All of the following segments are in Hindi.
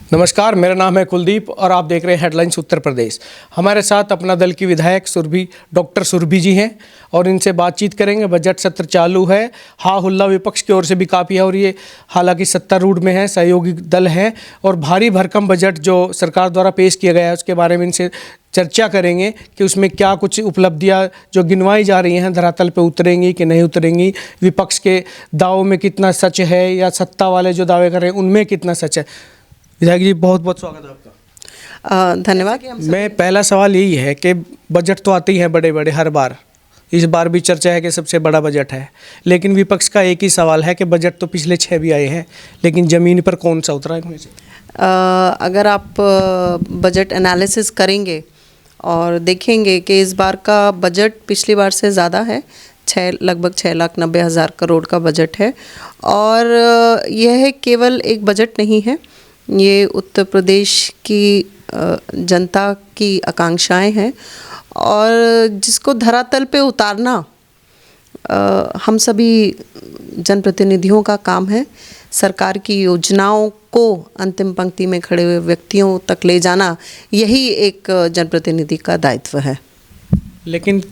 नमस्कार, मेरा नाम है कुलदीप और आप देख रहे हैं हेडलाइंस उत्तर प्रदेश। हमारे साथ अपना दल की विधायक डॉक्टर सुरभि जी हैं और इनसे बातचीत करेंगे। बजट सत्र चालू है, हा हुल्ला विपक्ष की ओर से भी काफ़ी है और ये हालांकि सत्तारूढ़ में है, सहयोगी दल है और भारी भरकम बजट जो सरकार द्वारा पेश किया गया है उसके बारे में इनसे चर्चा करेंगे कि उसमें क्या कुछ उपलब्धियां जो गिनवाई जा रही हैं धरातल पे उतरेंगी कि नहीं उतरेंगी, विपक्ष के दावों में कितना सच है या सत्ता वाले जो दावे कर रहे हैं उनमें कितना सच है। विधायक जी, बहुत बहुत स्वागत है आपका। धन्यवाद। मैं पहला सवाल यही है कि बजट तो आते ही हैं बड़े बड़े हर बार, इस बार भी चर्चा है कि सबसे बड़ा बजट है, लेकिन विपक्ष का एक ही सवाल है कि बजट तो पिछले 6 भी आए हैं लेकिन ज़मीन पर कौन सा उतरा इनमें से? अगर आप बजट एनालिसिस करेंगे और देखेंगे कि इस बार का बजट पिछली बार से ज़्यादा है, लगभग 6,90,000 करोड़ का बजट है और यह केवल एक बजट नहीं है, ये उत्तर प्रदेश की जनता की आकांक्षाएं हैं और जिसको धरातल पे उतारना हम सभी जनप्रतिनिधियों का काम है। सरकार की योजनाओं को अंतिम पंक्ति में खड़े हुए व्यक्तियों तक ले जाना, यही एक जनप्रतिनिधि का दायित्व है। लेकिन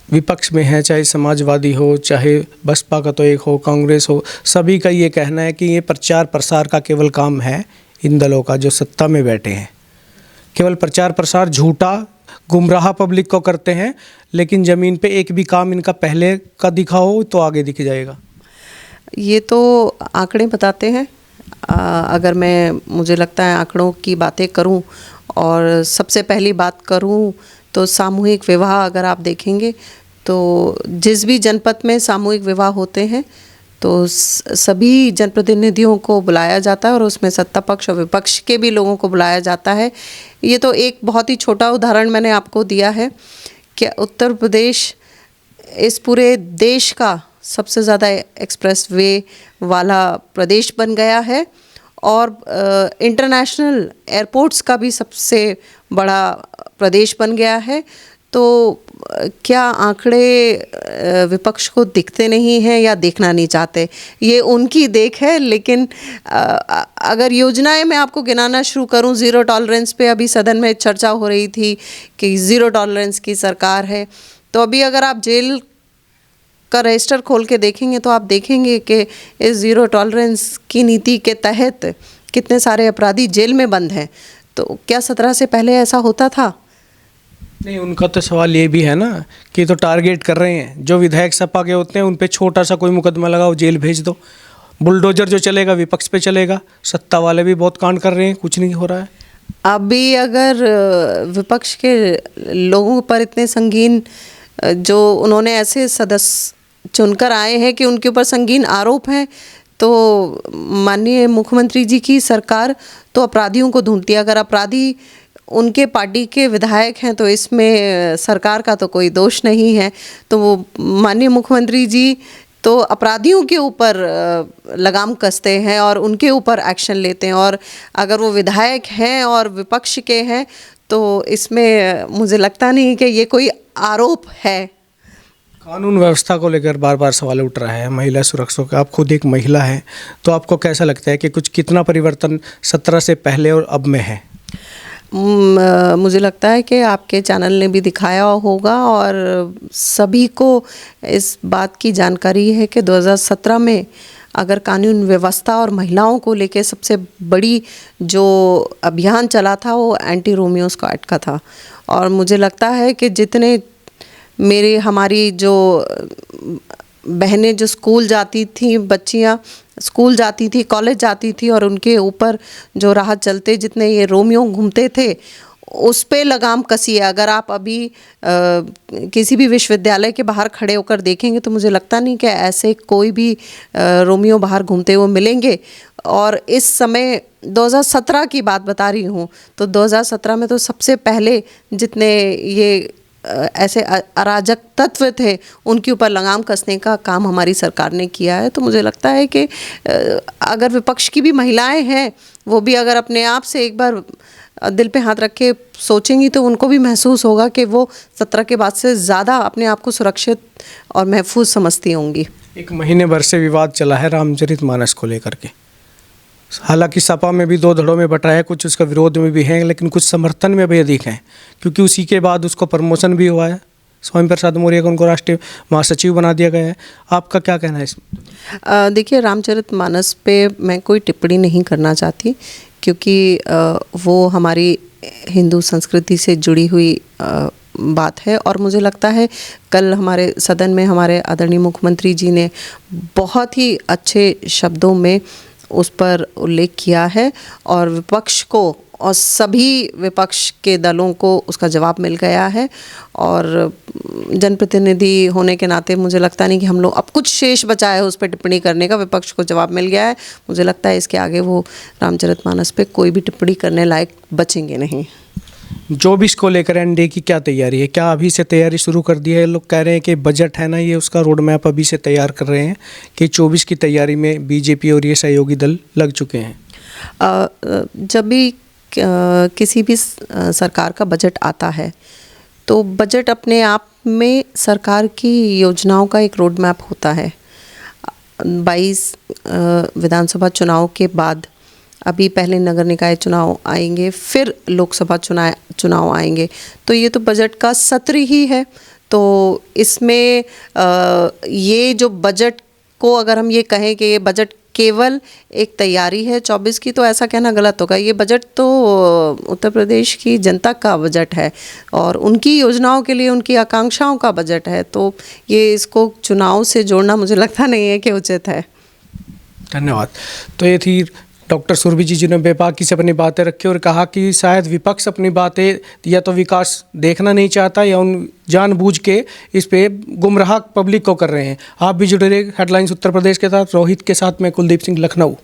विपक्ष में है, चाहे समाजवादी हो, चाहे बसपा का तो एक हो, कांग्रेस हो, सभी का ये कहना है कि ये प्रचार प्रसार का केवल काम है इन दलों का जो सत्ता में बैठे हैं। केवल प्रचार प्रसार, झूठा गुमराह पब्लिक को करते हैं, लेकिन ज़मीन पे एक भी काम इनका पहले का दिखा हो तो आगे दिख जाएगा। ये तो आंकड़े बताते हैं। अगर मुझे लगता है आंकड़ों की बातें करूं और सबसे पहली बात करूं तो सामूहिक विवाह अगर आप देखेंगे तो जिस भी जनपद में सामूहिक विवाह होते हैं तो सभी जनप्रतिनिधियों को बुलाया जाता है और उसमें सत्ता पक्ष और विपक्ष के भी लोगों को बुलाया जाता है। ये तो एक बहुत ही छोटा उदाहरण मैंने आपको दिया है कि उत्तर प्रदेश इस पूरे देश का सबसे ज़्यादा एक्सप्रेस वे वाला प्रदेश बन गया है और इंटरनेशनल एयरपोर्ट्स का भी सबसे बड़ा प्रदेश बन गया है। तो क्या आंकड़े विपक्ष को दिखते नहीं हैं या देखना नहीं चाहते, ये उनकी देख है। लेकिन अगर योजनाएं मैं आपको गिनाना शुरू करूं, ज़ीरो टॉलरेंस पे अभी सदन में चर्चा हो रही थी कि ज़ीरो टॉलरेंस की सरकार है, तो अभी अगर आप जेल का रजिस्टर खोल के देखेंगे तो आप देखेंगे कि इस ज़ीरो टॉलरेंस की नीति के तहत कितने सारे अपराधी जेल में बंद हैं। तो क्या 17 से पहले ऐसा होता था? नहीं, उनका तो सवाल ये भी है ना कि तो टारगेट कर रहे हैं, जो विधायक सपा के होते हैं उन पे छोटा सा कोई मुकदमा लगाओ, जेल भेज दो। बुलडोजर जो चलेगा विपक्ष पे चलेगा, सत्ता वाले भी बहुत कांड कर रहे हैं, कुछ नहीं हो रहा है। अभी अगर विपक्ष के लोगों पर इतने संगीन, जो उन्होंने ऐसे सदस्य चुनकर आए हैं कि उनके ऊपर संगीन आरोप हैं, तो माननीय मुख्यमंत्री जी की सरकार तो अपराधियों को ढूंढती है। अगर अपराधी उनके पार्टी के विधायक हैं तो इसमें सरकार का तो कोई दोष नहीं है। तो वो माननीय मुख्यमंत्री जी तो अपराधियों के ऊपर लगाम कसते हैं और उनके ऊपर एक्शन लेते हैं, और अगर वो विधायक हैं और विपक्ष के हैं तो इसमें मुझे लगता नहीं कि ये कोई आरोप है। कानून व्यवस्था को लेकर बार बार सवाल उठ रहा है, महिला सुरक्षा का। आप खुद एक महिला हैं, तो आपको कैसा लगता है कि कितना परिवर्तन 17 से पहले और अब में है? मुझे लगता है कि आपके चैनल ने भी दिखाया होगा और सभी को इस बात की जानकारी है कि 2017 में अगर कानून व्यवस्था और महिलाओं को लेकर सबसे बड़ी जो अभियान चला था वो एंटी रोमियो स्क्वाड का था। और मुझे लगता है कि जितने हमारी जो बहनें जो स्कूल जाती थी, बच्चियां स्कूल जाती थी, कॉलेज जाती थी और उनके ऊपर जो राह चलते जितने ये रोमियो घूमते थे उस पे लगाम कसी है। अगर आप अभी किसी भी विश्वविद्यालय के बाहर खड़े होकर देखेंगे तो मुझे लगता नहीं कि ऐसे कोई भी रोमियो बाहर घूमते हुए मिलेंगे। और इस समय 2017 की बात बता रही हूँ, तो 2017 में तो सबसे पहले जितने ये ऐसे अराजक तत्व थे उनके ऊपर लगाम कसने का काम हमारी सरकार ने किया है। तो मुझे लगता है कि अगर विपक्ष की भी महिलाएं हैं वो भी अगर अपने आप से एक बार दिल पे हाथ रख के सोचेंगी तो उनको भी महसूस होगा कि वो 17 के बाद से ज़्यादा अपने आप को सुरक्षित और महफूज समझती होंगी। एक महीने भर से विवाद चला है रामचरितमानस को लेकर के, हालांकि सपा में भी दो धड़ों में बटा है, कुछ उसका विरोध में भी है, लेकिन कुछ समर्थन में भी अधिक हैं, क्योंकि उसी के बाद उसको प्रमोशन भी हुआ है। स्वामी प्रसाद मौर्य को उनको राष्ट्रीय महासचिव बना दिया गया है। आपका क्या कहना है इसमें? देखिए, रामचरितमानस पे मैं कोई टिप्पणी नहीं करना चाहती, क्योंकि वो हमारी हिंदू संस्कृति से जुड़ी हुई बात है। और मुझे लगता है कल हमारे सदन में हमारे आदरणीय मुख्यमंत्री जी ने बहुत ही अच्छे शब्दों में उस पर उल्लेख किया है, और विपक्ष को और सभी विपक्ष के दलों को उसका जवाब मिल गया है। और जनप्रतिनिधि होने के नाते मुझे लगता नहीं कि हम लोग अब कुछ शेष बचा है उस पर टिप्पणी करने का। विपक्ष को जवाब मिल गया है। मुझे लगता है इसके आगे वो रामचरितमानस पे कोई भी टिप्पणी करने लायक बचेंगे नहीं। 24 को लेकर एनडीए की क्या तैयारी है? क्या अभी से तैयारी शुरू कर दी है? लोग कह रहे हैं कि बजट है ना, ये उसका रोड मैप अभी से तैयार कर रहे हैं कि 24 की तैयारी में बीजेपी और ये सहयोगी दल लग चुके हैं। जब भी किसी भी सरकार का बजट आता है तो बजट अपने आप में सरकार की योजनाओं का एक रोड मैप होता है। 22 विधानसभा चुनाव के बाद अभी पहले नगर निकाय चुनाव आएंगे, फिर लोकसभा चुनाव आएंगे, तो ये तो बजट का सत्र ही है। तो इसमें ये जो बजट को अगर हम ये कहें कि ये बजट केवल एक तैयारी है 24 की, तो ऐसा कहना गलत होगा। ये बजट तो उत्तर प्रदेश की जनता का बजट है और उनकी योजनाओं के लिए उनकी आकांक्षाओं का बजट है। तो ये इसको चुनाव से जोड़ना मुझे लगता नहीं है कि उचित है। धन्यवाद। तो ये थी डॉक्टर सुरभि जी, जिन्होंने बेबाकी से अपनी बातें रखी और कहा कि शायद विपक्ष अपनी बातें या तो विकास देखना नहीं चाहता या उन जानबूझ के इस पे गुमराह पब्लिक को कर रहे हैं। आप भी जुड़े रहिए हेडलाइंस उत्तर प्रदेश के साथ। रोहित के साथ मैं कुलदीप सिंह, लखनऊ।